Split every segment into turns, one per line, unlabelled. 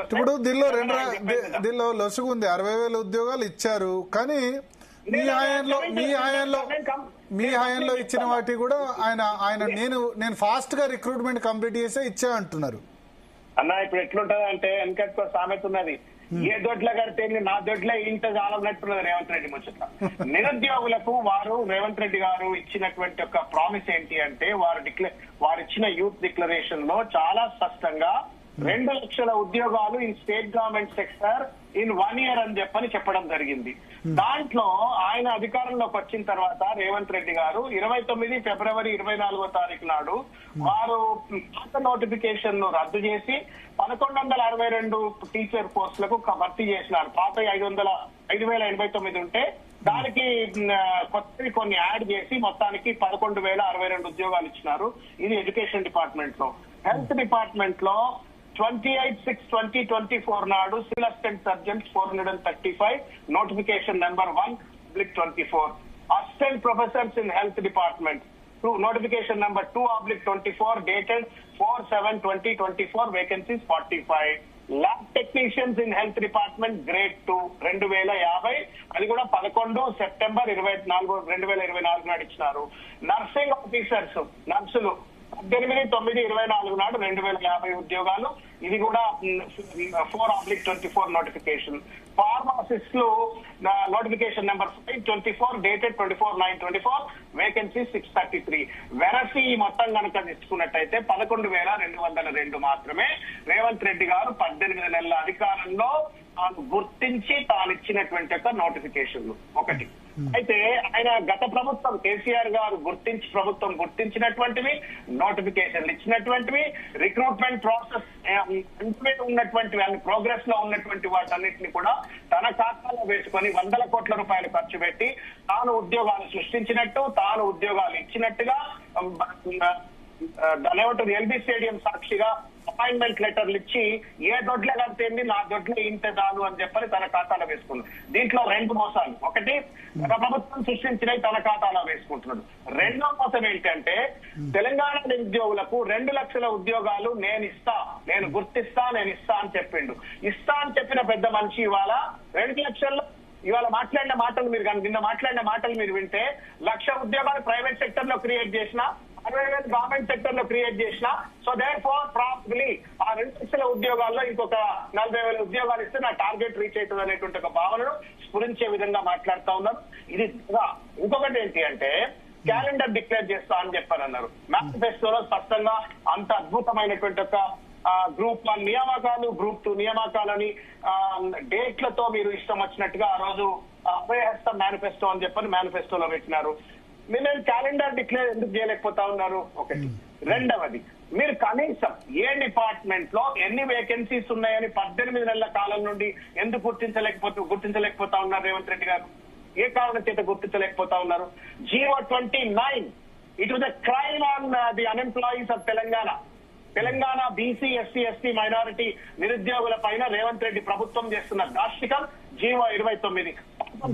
ఇప్పుడు దీనిలో లొసుగు ఉంది. 60,000 ఉద్యోగాలు ఇచ్చారు, కానీ మీ హయాంలో ఇచ్చిన వాటి కూడా ఆయన నేను ఫాస్ట్ గా రిక్రూట్మెంట్ కంప్లీట్ చేసే ఇచ్చా అంటున్నారు
అన్న. ఇప్పుడు ఎట్లుంటది అంటే వెనకట్టుకో సామెత ఉన్నది, ఏ దొడ్ల కడితే నా దొడ్లే ఇంత చాలన్నట్టున్నది రేవంత్ రెడ్డి ముచ్చట. నిరుద్యోగులకు రేవంత్ రెడ్డి గారు ఇచ్చినటువంటి ఒక ప్రామిస్ ఏంటి అంటే వారు ఇచ్చిన యూత్ డిక్లరేషన్ లో చాలా స్పష్టంగా 2 లక్షల ఉద్యోగాలు in state government sector in 1 year అని చెప్పడం జరిగింది. దాంట్లో ఆయన అధికారంలోకి వచ్చిన తర్వాత రేవంత్ రెడ్డి గారు 29 ఫిబ్రవరి 24 నాడు వారు పాత నోటిఫికేషన్ ను రద్దు చేసి 1162 టీచర్ పోస్టులకు భర్తీ చేసినారు. పాత 5,089 ఉంటే దానికి కొత్తవి కొన్ని యాడ్ చేసి మొత్తానికి 11,062 ఉద్యోగాలు ఇచ్చినారు. ఇది ఎడ్యుకేషన్ డిపార్ట్మెంట్ లో. హెల్త్ డిపార్ట్మెంట్ లో 28/6/2024 నాడు civil assistant surgeons 435 notification number 1/24. Assistant professors in health department notification number 2/24 dated 4/7/2024 vacancies 45. Lab technicians in health department grade 2 2050, అది కూడా 11 సెప్టెంబర్ 2024 నాడు ఇచ్చినారు. నర్సింగ్ ఆఫీసర్స్ నర్సులు 18/9/24 నాడు 2050 ఉద్యోగాలు, ఇది కూడా 4/24 నోటిఫికేషన్. ఫార్మాసిస్టులు నోటిఫికేషన్ నెంబర్ 5/24 డేటెడ్ 24/9/24 వేకెన్సీ 633. వెరసి మొత్తం కనుక తీసుకున్నట్టయితే 11,202 మాత్రమే రేవంత్ రెడ్డి గారు 18 నెలల అధికారంలో గుర్తించి తానిచ్చినటువంటి ఒక నోటిఫికేషన్లు ఒకటి. అయితే ఆయన గత ప్రభుత్వం కేసీఆర్ గారు గుర్తించినటువంటివి, నోటిఫికేషన్లు ఇచ్చినటువంటివి, రిక్రూట్మెంట్ ప్రాసెస్ ఉన్నటువంటివి అన్ని ప్రోగ్రెస్ లో ఉన్నటువంటి వాటన్నిటిని కూడా తన ఖాతాలో వేసుకొని 100 కోట్ల రూపాయలు ఖర్చు పెట్టి తాను ఉద్యోగాలు సృష్టించినట్టు, తాను ఉద్యోగాలు ఇచ్చినట్టుగా దానేమంటారు ఎల్బీ స్టేడియం సాక్షిగా అపాయింట్మెంట్ లెటర్లు ఇచ్చి ఏ దొడ్లే కడితేంది నా దొడ్లే ఇంత చాలు అని చెప్పని తన ఖాతాలో వేసుకున్నాడు. దీంట్లో 2 మోసాలు. ఒకటి, ప్రభుత్వం సృష్టించినవి తన ఖాతాలో వేసుకుంటున్నాడు. రెండో మోసం ఏంటంటే తెలంగాణ నిరుద్యోగులకు 2 లక్షల ఉద్యోగాలు నేను ఇస్తా అని చెప్పిండు. ఇస్తా అని చెప్పిన పెద్ద మనిషి ఇవాళ 2 లక్షల్లో ఇవాళ మాట్లాడిన మాటలు మీరు కానీ నిన్న మాట్లాడిన మాటలు మీరు వింటే 1,00,000 ఉద్యోగాలు ప్రైవేట్ సెక్టర్ లో క్రియేట్ చేసిన, 60,000 గవర్నమెంట్ సెక్టర్ లో క్రియేట్ చేసిన. సో దేర్ ఫోర్ ప్రాబబ్లీ ఆ 2 లక్షల ఉద్యోగాల్లో ఇంకొక 40,000 ఉద్యోగాలు ఇస్తే నా టార్గెట్ రీచ్ అవుతుంది అనేటువంటి ఒక భావనను స్ఫురించే విధంగా మాట్లాడుతా ఉన్నారు. ఇది ఇంకొకటి ఏంటి అంటే క్యాలెండర్ డిక్లేర్ చేస్తా అని చెప్పారన్నారు. మేనిఫెస్టోలో స్పష్టంగా అంత అద్భుతమైనటువంటి ఒక గ్రూప్ 1 నియామకాలు, గ్రూప్ 2 నియామకాలని డేట్లతో మీరు ఇష్టం వచ్చినట్టుగా ఆ రోజు అభయహస్తం మేనిఫెస్టో అని చెప్పని మేనిఫెస్టోలో పెట్టినారు. మీరు క్యాలెండర్ డిక్లేర్ ఎందుకు చేయలేకపోతా ఉన్నారు? ఒకటి. రెండవది, మీరు కనీసం ఏ డిపార్ట్మెంట్ లో ఎన్ని వేకెన్సీస్ ఉన్నాయని 18 నెలల కాలం నుండి ఎందుకు గుర్తించలేకపోతా ఉన్నారు రేవంత్ రెడ్డి గారు? ఏ కారణం చేత గుర్తించలేకపోతా ఉన్నారు? 029 it was a crime on the unemployees of Telangana BC, SC, ST, minority నిరుద్యోగుల పైన రేవంత్ రెడ్డి ప్రభుత్వం చేస్తున్న దాష్టికం 029.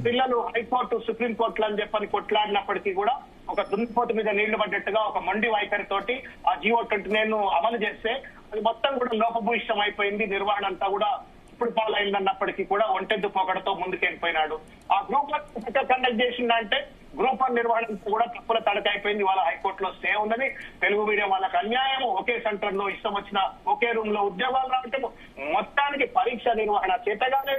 పిల్లలు హైకోర్టు, సుప్రీంకోర్టులు అని చెప్పని కొట్లాడినప్పటికీ కూడా ఒక దున్నపోతు మీద నీళ్లు పడ్డట్టుగా ఒక మొండి వైఖరితోటి ఆ 029 అమలు చేస్తే అది మొత్తం కూడా లోపభూయిష్టం అయిపోయింది. నిర్వహణ అంతా కూడా ఇప్పుడు పాలైందన్నప్పటికీ కూడా ఒంటెద్దు పొగడతో ముందుకెళ్ళిపోయినాడు. ఆ గ్రూప్ 1 కండక్ట్ చేసిందంటే గ్రూప్ 1 నిర్వహణ కూడా తప్పుల తడకైపోయింది. వాళ్ళ హైకోర్టులో స్టే ఉన్నది. తెలుగు మీడియం వాళ్ళకి అన్యాయం. ఒకే సెంటర్ లో ఇష్టం వచ్చిన ఒకే రూమ్ లో ఉద్యోగాలు రావటం, మొత్తానికి పరీక్ష నిర్వహణ చేతగానే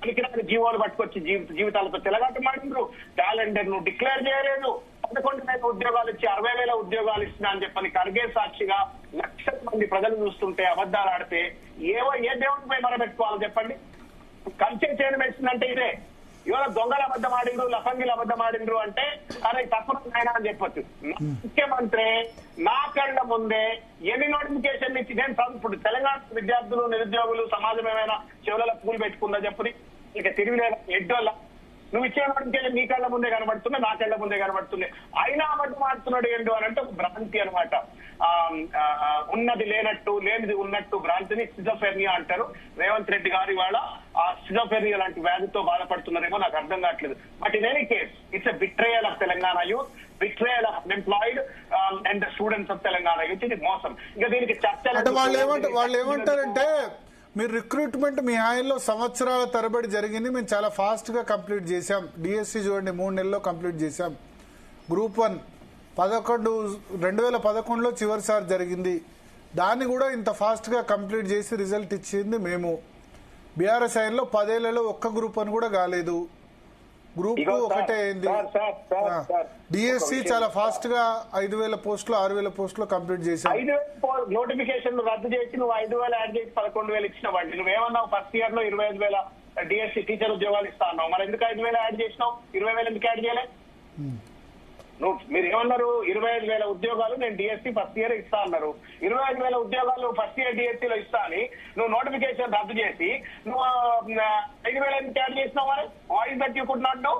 పనికిరాని జీవోలు పట్టుకొచ్చి జీవితాలతో తెలగాటమాడిండ్రు. క్యాలెండర్ ను డిక్లేర్ చేయలేదు. 11,000 ఉద్యోగాలు ఇచ్చి 60,000 ఉద్యోగాలు ఇస్తున్నా అని చెప్పని ఖర్గే సాక్షిగా లక్షల మంది ప్రజలు చూస్తుంటే అబద్ధాలు ఆడితే ఏ దేవుడిపై మనం పెట్టుకోవాలి చెప్పండి? కంచె చేయడం వేసిందంటే ఇదే. ఇవాళ దొంగల అబద్ధం ఆడిండ్రు, లఫంగిల అబద్ధం ఆడిండ్రు అంటే అరే తప్పదు ఆయన అని చెప్పొచ్చు. ముఖ్యమంత్రి నా కళ్ళ ముందే ఎన్ని నోటిఫికేషన్ ఇచ్చి నేను ఇప్పుడు తెలంగాణ విద్యార్థులు, నిరుద్యోగులు సమాజం ఏమైనా చెవులలో పూలు పెట్టుకుందా చెప్పని ఇక తిరిగిలే ఎడ్డోళ్ళ నువ్వు ఇచ్చే నోటిఫికేషన్ నీ కళ్ళ ముందే కనబడుతున్నాయి, నా కళ్ళ ముందే కనబడుతున్నాయి. అయినా అబద్ధం ఆడుతున్నాడు ఏంటో అని అంటే ఒక భ్రాంతి అనమాట. ఉన్నది లేనట్టు, లేనిది ఉన్నట్టు భ్రాంతిని సిజోఫెర్నియా అంటారు. రేవంత్ రెడ్డి గారు ఇవాళ ఆ సిజోఫెర్నియా లాంటి వ్యాధితో బాధపడుతున్నారేమో నాకు అర్థం కావట్లేదు. But in any case it's a betrayal of Telangana youth, betrayal of unemployed and the students of Telangana youth. ఇది మోసం. ఇంకా దీనికి చర్చలు
వాళ్ళు ఏమంటారంటే మీరు రిక్రూట్మెంట్ మీ హాయంలో సంవత్సరాల తరబడి జరిగింది. మేము చాలా ఫాస్ట్ గా కంప్లీట్ చేశాం. డిఎస్సి చూడండి 3 నెలల్లో కంప్లీట్ చేశాం. గ్రూప్ 1 2011లో చివరిసారి జరిగింది. దాన్ని కూడా ఇంత ఫాస్ట్ గా కంప్లీట్ చేసి రిజల్ట్ ఇచ్చింది మేము. బీఆర్ఎస్ హయాంలో 10 ఏళ్లలో ఒక్క గ్రూప్ 1 కూడా కాలేదు. గ్రూప్ 2 ఒకటే అయింది. డిఎస్సి చాలా ఫాస్ట్ గా 5,000 పోస్టులు 6,000 పోస్టులు కంప్లీట్ చేశాం.
5,000 నోటిఫికేషన్ రద్దు చేసి నువ్వు 5,000 యాడ్ చేసి 11,000 ఇచ్చినవాడి. నువ్వేమన్నావు ఫస్ట్ ఇయర్ లో 25,000 డిఎస్సి టీచర్ ఉద్యోగాలు ఇస్తా అన్నావు. మరి ఎందుకు 5,000 యాడ్ చేసినావు? 20,000 ఎందుకు యాడ్ చేయలే? మీరు ఏమన్నారు? 25,000 ఉద్యోగాలు నేను డిఎస్సి ఫస్ట్ ఇయర్ ఇస్తా అన్నారు. 25,000 ఉద్యోగాలు ఫస్ట్ ఇయర్ డిఎస్సిలో ఇస్తా అని నువ్వు నోటిఫికేషన్ రద్దు చేసి నువ్వు 5,000 ఎందుకు యాడ్ చేసినావు? మరి voice that you could not know.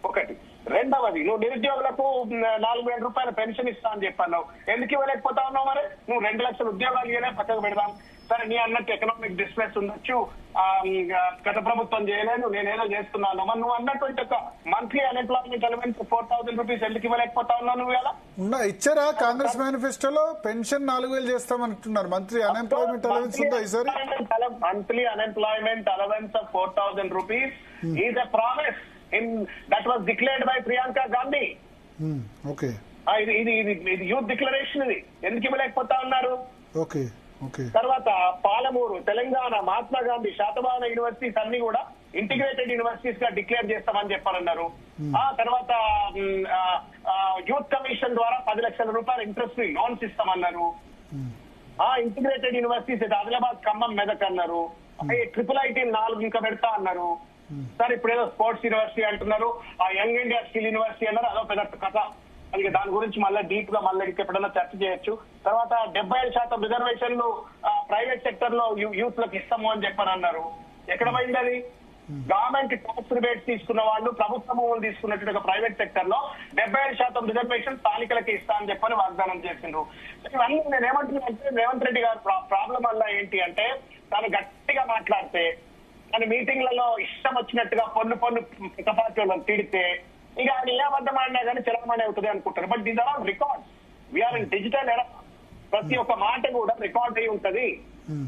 ఒకటి. రెండవది, నువ్వు నిరుద్యోగులకు 4,000 రూపాయల పెన్షన్ ఇస్తా అని చెప్పాను. ఎందుకు ఇవ్వలేకపోతా ఉన్నావు? మరి నువ్వు 2 లక్షల ఉద్యోగాలు ఇవ్వలే, పక్కకు పెడదాం. సరే, నీ అన్నట్టు ఎకనామిక్ డిస్ట్రెస్ ఉండొచ్చు, గత ప్రభుత్వం చేయలేదు, నేనేదో చేస్తున్నాను. మరి నువ్వు అన్నటువంటి ఒక మంత్లీ అన్ఎంప్లాయ్మెంట్ అలవెన్స్ 4,000 రూపీస్ ఎందుకు ఇవ్వలేకపోతా ఉన్నావు నువ్వు? ఇలా
ఇచ్చారా? కాంగ్రెస్ మేనిఫెస్టోలో పెన్షన్ 4,000 చేస్తామంటున్నారు. మంత్లీ అన్ఎంప్లాయ్మెంట్ అలవెన్స్ ఉందా ఈసారి?
Monthly unemployment allowance of 4,000 rupees is a promise that was declared by Priyanka Gandhi.
Okay.
ఇది యూత్ డిక్లరేషన్. ఇది ఎందుకు ఇవ్వలేకపోతా ఉన్నారు?
Okay okay.
తర్వాత పాలమూరు, తెలంగాణ, మహాత్మా గాంధీ శాతవాహన యూనివర్సిటీస్ అన్ని కూడా ఇంటిగ్రేటెడ్ యూనివర్సిటీస్ గా డిక్లేర్ చేస్తామని చెప్పారన్నారు. ఆ తర్వాత యూత్ కమిషన్ ద్వారా 10 లక్షల రూపాయల ఇంట్రెస్ట్ ఫ్రీ లోన్స్ ఇస్తామన్నారు. ఇంటిగ్రేటెడ్ యూనివర్సిటీస్ ఆదిలాబాద్, ఖమ్మం, మెదక్ అన్నారు. IIIT 4 ఇంకా పెడతా అన్నారు. సార్, ఇప్పుడు ఏదో స్పోర్ట్స్ యూనివర్సిటీ అంటున్నారు, ఆ యంగ్ ఇండియా స్కిల్ యూనివర్సిటీ అన్నారు. అదో పెద్ద కథ. అందుకే దాని గురించి మళ్ళీ డీప్ గా మళ్ళీ ఎప్పుడన్నా చర్చ చేయొచ్చు. తర్వాత 75% రిజర్వేషన్లు ప్రైవేట్ సెక్టర్ లో యూత్ లకు ఇస్తాము అని చెప్పని అన్నారు. ఎక్కడ పోయింది అది? గవర్నమెంట్ ట్యాక్స్ రిబేట్స్ తీసుకున్న వాళ్ళు, ప్రభుత్వ భూములు తీసుకున్నట్టు ప్రైవేట్ సెక్టర్ లో 75% రిజర్వేషన్ స్థానికులకి ఇస్తా అని చెప్పని వాగ్దానం చేసిండ్రు. ఇవన్నీ నేను ఏమంటున్నానంటే, రేవంత్ రెడ్డి గారు ప్రాబ్లం వల్ల ఏంటి అంటే, తాను గట్టిగా మాట్లాడితే, కానీ మీటింగ్లలో ఇష్టం వచ్చినట్టుగా పొన్ను పార్టీ వాళ్ళని తిడితే ఇక ఆయన ఏ అబద్ధం ఆడినా కానీ చలమనే అవుతుంది అనుకుంటారు. But these are all records. We are in digital era. ప్రతి ఒక్క మాట కూడా రికార్డ్ అయి ఉంటది.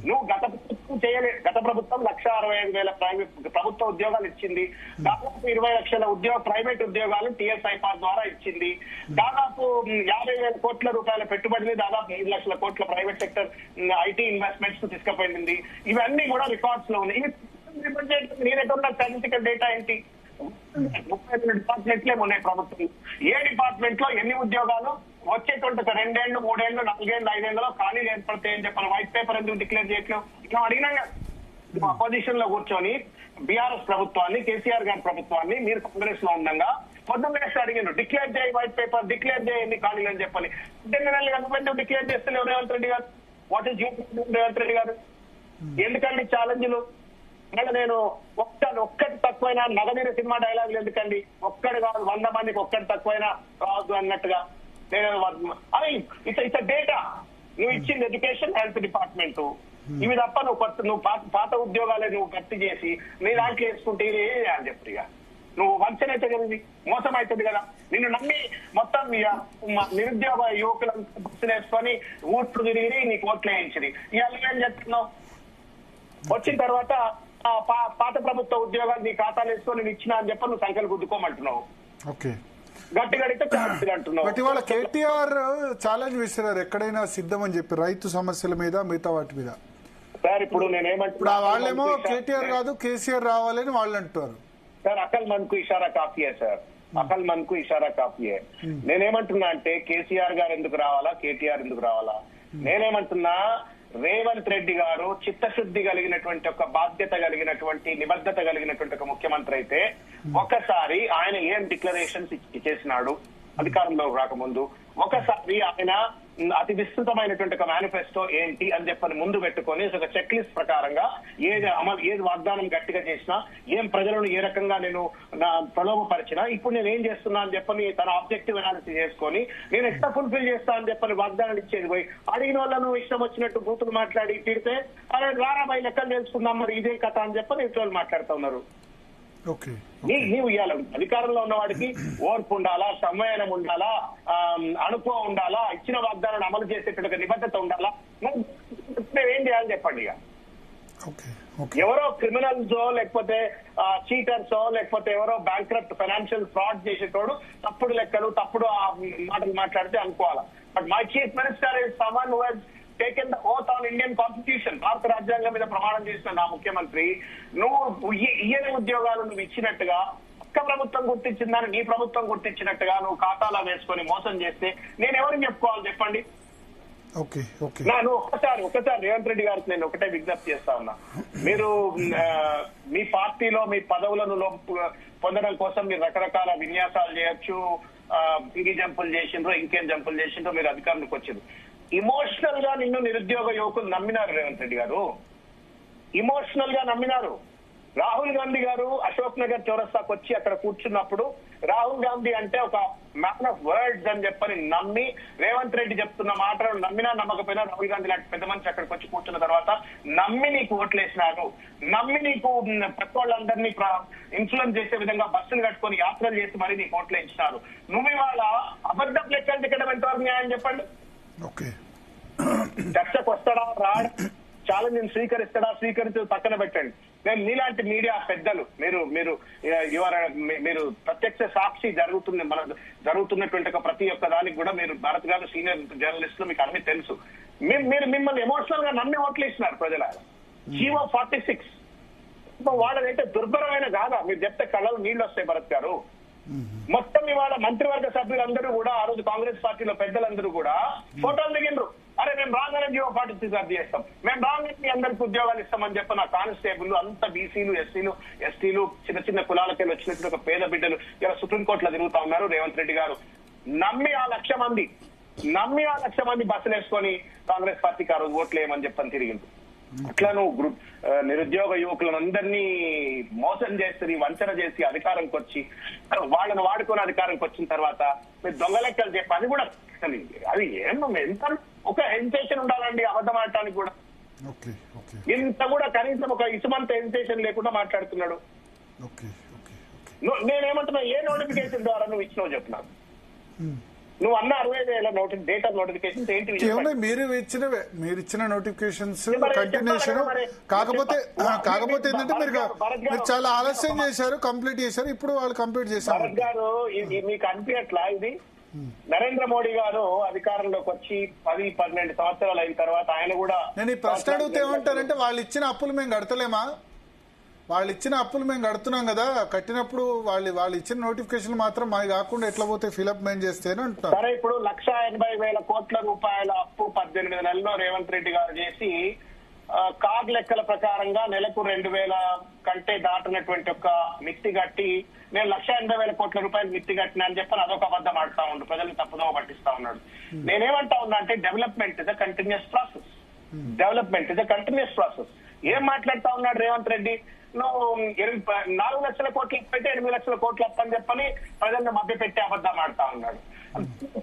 నువ్వు గత ప్రభుత్వం చేయలేదు. గత ప్రభుత్వం 1,65,000 ప్రభుత్వ ఉద్యోగాలు ఇచ్చింది. దాదాపు 20 లక్షల ప్రైవేట్ ఉద్యోగాలు TSI ద్వారా ఇచ్చింది. దాదాపు 50,000 కోట్ల రూపాయల పెట్టుబడిని, దాదాపు 5 లక్షల కోట్ల ప్రైవేట్ సెక్టర్ IT ఇన్వెస్ట్మెంట్స్ తీసుకుపోయింది. ఇవన్నీ కూడా రికార్డ్స్ లో ఉన్నాయి. నేనెక్కడ స్టాటిస్టికల్ డేటా ఏంటి? 32 డిపార్ట్మెంట్లే ఉన్నాయి ప్రభుత్వం. ఏ డిపార్ట్మెంట్ లో ఎన్ని ఉద్యోగాలు వచ్చేటువంటి 2 ఏళ్ళు, 3 ఏళ్ళు, 4 ఏళ్ళు, 5 ఏళ్ళలో ఖాళీలు ఏర్పడతాయని చెప్పాలి. వైట్ పేపర్ ఎందుకు డిక్లేర్ చేయట్లేదు? ఇట్లా అడిగినా అపోజిషన్ లో కూర్చొని బీఆర్ఎస్ ప్రభుత్వాన్ని, కేసీఆర్ గారి ప్రభుత్వాన్ని మీరు కాంగ్రెస్ లో ఉండగా పొద్దున్న వేస్తే అడిగారు, డిక్లేర్ చేయి వైట్ పేపర్, డిక్లేర్ చేయండి ఖాళీలు అని చెప్పని. 10 నెలలు గవర్నమెంట్ డిక్లేర్ చేస్తలేవు రేవంత్ రెడ్డి గారు. వాట్ ఈస్ రేవంత్ రెడ్డి గారు? ఎందుకండి ఛాలెంజ్లు? మళ్ళీ నేను ఒక్కటి తక్కువైనా, నగనీరు సినిమా డైలాగులు ఎందుకండి? ఒక్కడు కాదు, 100 మందికి ఒక్కటి తక్కువైనా రావద్దు అన్నట్టుగా నేను అది ఇట్స్ డేటా. నువ్వు ఇచ్చింది ఎడ్యుకేషన్, హెల్త్ డిపార్ట్మెంట్. ఇవి తప్ప నువ్వు పాత ఉద్యోగాలే నువ్వు భర్తీ చేసి నీ దాంట్లో వేసుకుంటే అని చెప్పి నువ్వు వంచన అయితే కదా, మోసం అవుతుంది కదా. నిన్ను నమ్మి మొత్తం నిరుద్యోగ యువకులంతా బస్సులు వేసుకొని ఊట్లు తిరిగి నీకు ఓట్లు వేయించింది. ఇవాళ ఏం చెప్తున్నావు? వచ్చిన తర్వాత పాత ప్రభుత్వ ఉద్యోగాలు నీ ఖాతాలు వేసుకొని నేను ఇచ్చినా అని చెప్పి నువ్వు సంఖ్యలు గుద్దుకోమంటున్నావు.
ఓకే,
గట్టి గడితే ఛాలెంజ్ అంటున్నావు.
బట్ ఇవాళ కేటీఆర్ ఛాలెంజ్ విసిరారు, ఎక్కడైనా సిద్ధం అని చెప్పి, రైతు సమస్యల మీద, మిగతా వాటి మీద.
సార్, ఇప్పుడు నేనేమంటున్నా,
వాళ్ళేమో కేటీఆర్ కాదు కేసీఆర్ రావాలని వాళ్ళు అంటారు.
సార్, అకల్ మన్ కు ఇషారా కాఫీయే సార్, అకల్ మన్ కు ఇషారా కాఫీయే. నేనేమంటున్నా అంటే, కేసీఆర్ గారు ఎందుకు రావాలా, కేటీఆర్ ఎందుకు రావాలా? నేనేమంటున్నా, రేవంత్ రెడ్డి గారు చిత్తశుద్ధి కలిగినటువంటి ఒక బాధ్యత కలిగినటువంటి నిబద్ధత కలిగినటువంటి ఒక ముఖ్యమంత్రి అయితే ఒకసారి ఆయన ఏం డిక్లరేషన్స్ చేసినాడు అధికారంలో రాకముందు, ఒకసారి ఆయన అతి విస్తృతమైనటువంటి ఒక మేనిఫెస్టో ఏంటి అని చెప్పని ముందు పెట్టుకొని ఒక చెక్ లిస్ట్ ప్రకారంగా ఏది వాగ్దానం గట్టిగా చేసినా, ఏం ప్రజలను ఏ రకంగా నేను ప్రలోభపరిచినా, ఇప్పుడు నేను ఏం చేస్తున్నా అని చెప్పని తన ఆబ్జెక్టివ్ అనాలిసిస్ చేసుకొని నేను ఎట్లా ఫుల్ఫిల్ చేస్తా అని చెప్పని వాగ్దానాలు ఇచ్చేది పోయి అడిగిన వాళ్ళను ఇష్టం వచ్చినట్టు బూతులు మాట్లాడి తిడితే అరే రారా బై లెక్కలు తెలుసుకుందాం మరి ఇదే కథ అని చెప్పని ఇతరులు మాట్లాడుతూ ఉన్నారు. నీవు ఇవ్వాలి. అధికారంలో ఉన్న వాడికి ఓర్పు ఉండాలా, సంవయనం ఉండాలా, అనుభవం ఉండాలా, ఇచ్చిన వాగ్దానాన్ని అమలు చేసేటువంటి నిబద్ధత ఉండాలా. ఏం చేయాలని చెప్పండి. ఇక
ఓకే ఓకే
ఎవరో క్రిమినల్సో లేకపోతే చీటర్సో లేకపోతే ఎవరో బ్యాంక్రప్ట్ ఫైనాన్షియల్ ఫ్రాడ్ చేసేటోడు తప్పుడు లెక్కలు తప్పుడు మాటలు మాట్లాడితే అనుకోవాలా. But my chief minister is someone who has taken the oath on Indian constitution. భారత రాజ్యాంగం మీద ప్రమాణం చేసిన నా ముఖ్యమంత్రి నువ్వు ఇయ్యని ఉద్యోగాలు నువ్వు ఇచ్చినట్టుగా పక్క ప్రభుత్వం గుర్తించిందని నీ ప్రభుత్వం గుర్తించినట్టుగా నువ్వు ఖాతాలో వేసుకొని మోసం చేస్తే నేను ఎవరికి చెప్పుకోవాలి చెప్పండి.
ఓకే ఓకే
నేను ఒకసారి రేవంత్ రెడ్డి గారికి నేను ఒకటే విజ్ఞప్తి చేస్తా ఉన్నా. మీరు మీ పార్టీలో మీ పదవులను పొందడం కోసం మీరు రకరకాల విన్యాసాలు చేయొచ్చు, పింగి జంపులు చేసిండ్రో ఇంకేం జంపులు చేసిండ్రో మీరు అధికారంలోకి వచ్చిండ్రు. ఇమోషనల్ గా నిన్ను నిరుద్యోగ యువకులు నమ్మినారు రేవంత్ రెడ్డి గారు, ఇమోషనల్ గా నమ్మినారు. రాహుల్ గాంధీ గారు అశోక్ నగర్ చౌరస్తాకు వచ్చి అక్కడ కూర్చున్నప్పుడు రాహుల్ గాంధీ అంటే ఒక మ్యాన్ ఆఫ్ వర్డ్స్ అని చెప్పని నమ్మి రేవంత్ రెడ్డి చెప్తున్న మాటలు నమ్మినా నమ్మకపోయినా రాహుల్ గాంధీ లాంటి పెద్ద మనిషి అక్కడికి వచ్చి కూర్చున్న తర్వాత నమ్మి నీకు ఓట్లేసినారు, నమ్మి నీకు పెద్దవాళ్ళందరినీ ఇన్ఫ్లుయెన్స్ చేసే విధంగా బస్సులు కట్టుకొని యాత్రలు చేసి మరీ నీకు ఓట్లు ఇచ్చినారు. నువ్వు ఇవాళ అబద్ధం లెక్కలు దిక్కడం ఎంతవరకు న్యాయం చెప్పండి. చర్చకు వస్తాడా రాడు, ఛాలెంజ్ స్వీకరిస్తాడా స్వీకరించి పక్కన పెట్టండి. నేను మీలాంటి మీడియా పెద్దలు మీరు ప్రత్యక్ష సాక్షి జరుగుతున్నటువంటి ప్రతి ఒక్క దానికి కూడా మీరు భారత్ గారు సీనియర్ జర్నలిస్టులు మీకు అన్ని తెలుసు. మీరు మిమ్మల్ని ఎమోషనల్ గా నమ్మి ఓట్లు ఇస్తున్నారు ప్రజల. జీవో 46 వాళ్ళదైతే దుర్భరమైన కాదా మీరు చెప్తే కళ్ళలో నీళ్లు వస్తాయి భరత్ గారు. మొత్తం ఇవాళ మంత్రివర్గ సభ్యులందరూ కూడా ఆ రోజు కాంగ్రెస్ పార్టీలో పెద్దలందరూ కూడా ఫోటోలు దిగిండ్రు. అరే మేము రాగానే జీవో 46 రద్దు చేస్తాం, మేము రాగానే మీ అందరికి ఉద్యోగాలు ఇస్తామని చెప్పి నా కానిస్టేబుల్ అంతా బీసీలు ఎస్టీలు చిన్న చిన్న కులాలకి వచ్చినట్టు ఒక పేద బిడ్డలు ఇలా సుప్రీంకోర్టులో తిరుగుతా ఉన్నారు. రేవంత్ రెడ్డి గారు నమ్మి ఆ 1,00,000 మంది బస్సులు వేసుకొని కాంగ్రెస్ పార్టీకి ఆ రోజు ఓట్లు వేయమని చెప్పని తిరిగింది. అట్లా నువ్వు నిరుద్యోగ యువకులను అందరినీ మోసం చేసి వంచన చేసి అధికారంకి వచ్చి వాళ్ళని వాడుకొని అధికారంకి వచ్చిన తర్వాత మీరు దొంగ లెక్కలు చెప్పి అది కూడా అది ఏమో ఎంత ఒక హెజిటేషన్ ఉండాలండి అబద్ధం ఆడటానికి కూడా. ఇంత కూడా కనీసం ఒక ఇసుమంత హెజిటేషన్ లేకుండా మాట్లాడుతున్నాడు. నేనేమంటున్నా ఏ నోటిఫికేషన్ ద్వారా నువ్వు ఇచ్చినావు చెప్పినావు. నువ్వు అన్న 60,000 డేట్ ఆఫ్ నోటిఫికేషన్స్ ఏంటి?
మీరు ఇచ్చిన నోటిఫికేషన్స్ కంటిన్యూషన్ కాకపోతే ఏంటంటే మీరు చాలా ఆలస్యం చేశారు, కంప్లీట్ చేశారు. ఇప్పుడు వాళ్ళు కంప్లీట్ చేశారు.
భరత్ గారు మీకు అనిపించట్లా ఇది? నరేంద్ర మోడీ గారు అధికారంలోకి వచ్చి 10-12 సంవత్సరాలు అయిన తర్వాత ఆయన కూడా
నేను ఈ ప్రశ్న అడిగితే ఏమంటారంటే వాళ్ళు ఇచ్చిన అప్పులు మేము కడతలేమా, వాళ్ళు ఇచ్చిన అప్పులు మేము కడుతున్నాం కదా, కట్టినప్పుడు వాళ్ళు ఇచ్చిన నోటిఫికేషన్ మాత్రం మాది కాకుండా ఎట్లా పోతే ఫిలప్ మేము చేస్తేనే అంటున్నారు.
సరే ఇప్పుడు 1,80,000 కోట్ల రూపాయల అప్పు 18 నెలల్లో రేవంత్ రెడ్డి గారు చేసి కార్డ్ లెక్కల ప్రకారంగా నెలకు 2,000 కంటే దాటినటువంటి ఒక మిత్తి కట్టి నేను 1,80,000 కోట్ల రూపాయలు మిత్తి కట్టినా అని చెప్పని అదొక అబద్ధం ఆడుతా ఉండు, ప్రజలు తప్పుదోవ పట్టిస్తా ఉన్నాడు. నేనేమంటా ఉన్నా అంటే development is a continuous process. ఏం మాట్లాడుతా ఉన్నాడు రేవంత్ రెడ్డి? నువ్వు 4 లక్షల కోట్లు అయితే 8 లక్షల కోట్లు అప్పని చెప్పని ప్రజలను మభ్య పెట్టి అబద్ధం ఆడుతా ఉన్నాడు.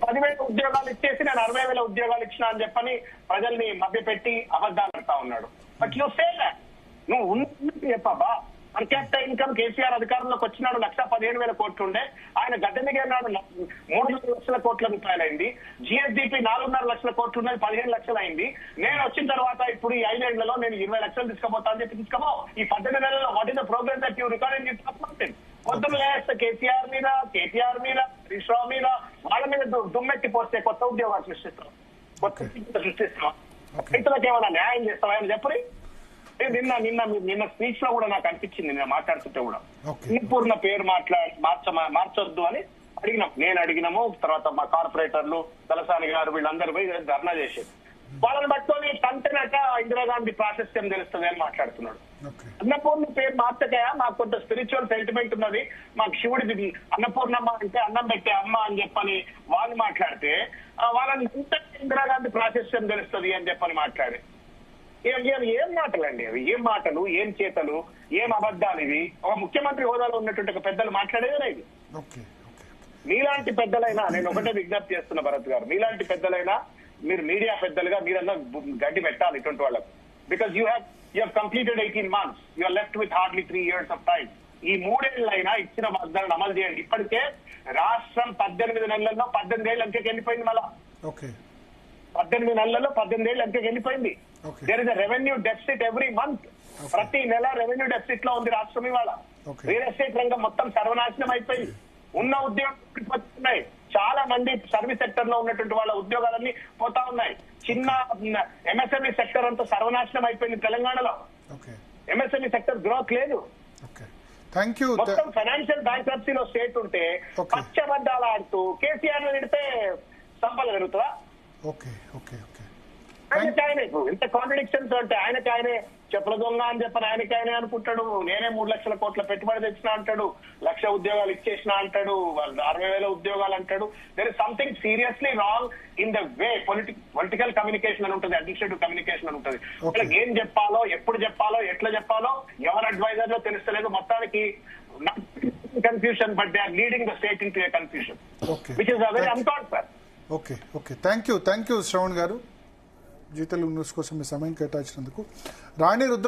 10,000 ఉద్యోగాలు ఇచ్చేసి నేను 60,000 ఉద్యోగాలు ఇచ్చినా అని చెప్పని ప్రజల్ని మభ్య పెట్టి అబద్ధాలు ఆడుతా ఉన్నాడు. బట్ యూ సే దట్ నువ్వు ఉన్నట్టు చెప్పబ్బా. పర్ క్యాపిటల్ ఇన్కమ్ కేసీఆర్ అధికారంలోకి వచ్చినాడు 1,15,000 కోట్లు ఉండే, ఆయన గద్దె దిగినాడు 3 లక్షల కోట్ల రూపాయలు అయింది. జిఎస్డిపి 4.5 లక్షల కోట్లు ఉన్నది 15 లక్షలు అయింది. నేను వచ్చిన తర్వాత ఇప్పుడు ఈ 5 ఏళ్లలో నేను 20 లక్షలు తీసుకుపోతా అని చెప్పి తీసుకోమో. ఈ 18 నెలల్లో what is the progress that you record in పొద్దున్న లేస్తే కేటీఆర్ మీద హరీష్ రావు మీద వాళ్ళ మీద దుమ్మెత్తి పోస్తే కొత్త ఉద్యోగాలు సృష్టిస్తాం, రైతులకు ఏమైనా న్యాయం చేస్తాం ఆయన చెప్పరి. నిన్న స్పీచ్ లో కూడా నాకు అనిపించింది, నేను మాట్లాడుతుంటే కూడా అన్నపూర్ణ పేరు మార్చొద్దు అని నేను అడిగినాము. తర్వాత మా కార్పొరేటర్లు తలసాని గారు వీళ్ళందరూ పోయి ధర్నా చేసేది. వాళ్ళని పట్టుకొని తంటనట ఇందిరాగాంధీ ప్రాశస్త్యం తెలుస్తుంది అని మాట్లాడుతున్నాడు. అన్నపూర్ణ పేరు మార్చకయా, మాకు కొంత స్పిరిచువల్ సెంటిమెంట్ ఉన్నది, మాకు శివుడిది అన్నపూర్ణమ్మ అంటే అన్నం పెట్టే అమ్మ అని చెప్పని వాళ్ళు మాట్లాడితే వాళ్ళని ఇందిరాగాంధీ ప్రాశస్త్యం తెలుస్తుంది అని చెప్పని మాట్లాడి ఏం మాటలండి అవి? ఏం మాటలు, ఏం చేతలు, ఏం అబద్ధాలు ఇవి? ఒక ముఖ్యమంత్రి హోదాలో ఉన్నటువంటి ఒక పెద్దలు మాట్లాడేదే ఇది. మీలాంటి పెద్దలైనా నేను ఒకటే విజ్ఞప్తి చేస్తున్నా భరత్ గారు, మీలాంటి పెద్దలైనా మీరు మీడియా పెద్దలుగా మీరన్నా గడ్డి పెట్టాలి ఇటువంటి వాళ్ళకు. Because you have completed 18 months, you are left with hardly 3 years of time. ఈ 3 ఏళ్ళైనా ఇచ్చిన వాగ్దానాలను అమలు చేయండి. ఇప్పటికే రాష్ట్రం 18 నెలల్లో 18 ఏళ్ళ అంకెకి వెళ్ళిపోయింది. మళ్ళా 18 నెలల్లో 18 ఏళ్ళు ఎంతకి వెళ్ళిపోయింది.
Okay.
There is a revenue deficit every month. ప్రతి నెల రెవెన్యూ డెఫిసిట్ లో ఉంది రాష్ట్రం ఇవాళ.
Okay.
రియల్ ఎస్టేట్ రంగం మొత్తం సర్వనాశనం అయిపోయింది. ఉన్న ఉద్యోగాలు ఉన్నాయి. చాలా మంది సర్వీస్ సెక్టర్ లో ఉన్నటువంటి వాళ్ళ ఉద్యోగాలన్నీ పోతా ఉన్నాయి. చిన్న ఎంఎస్ఎంఈ సెక్టర్ అంతా సర్వనాశనం అయిపోయింది తెలంగాణలో.
ఓకే
ఎంఎస్ఎంఈ సెక్టర్ గ్రోత్ లేదు.
Okay thank you.
మొత్తం ఫైనాన్షియల్ బ్యాంక్రప్సీలో స్టేట్ ఉంటే
Okay.
పచ్చబద్దాలు ఆడుతూ కేసీఆర్ నిడితే సంపద పెరుగుతుందా?
ఓకే ఓకే ఓకే
ఆయనకి ఆయనే ఇంత కాంట్రడిక్షన్స్ అంటే ఆయనకి ఆయనే చెప్పుల దొంగ అని చెప్పని ఆయనకి ఆయనే అనుకుంటాడు. నేనే 3 లక్షల కోట్ల పెట్టుబడి తెచ్చిన అంటాడు, 1,00,000 ఉద్యోగాలు ఇచ్చేసిన అంటాడు, 60,000 ఉద్యోగాలు అంటాడు. There is something seriously wrong in the way political communication అని ఉంటుంది, అడ్మినిస్ట్రేటివ్ కమ్యూనికేషన్ అని ఉంటుంది. వాళ్ళకి ఏం చెప్పాలో, ఎప్పుడు చెప్పాలో, ఎట్లా చెప్పాలో ఎవరు అడ్వైజర్ లో తెలుస్తలేదు. మొత్తానికి confusion, but they are leading the state in to a confusion
okay
which is a very uncomfortable.
Okay okay thank you Sravan garu. జీతలు న్యూస్ కోసం మీ సమయం కేటాయించినందుకు. రాణి రుద్ర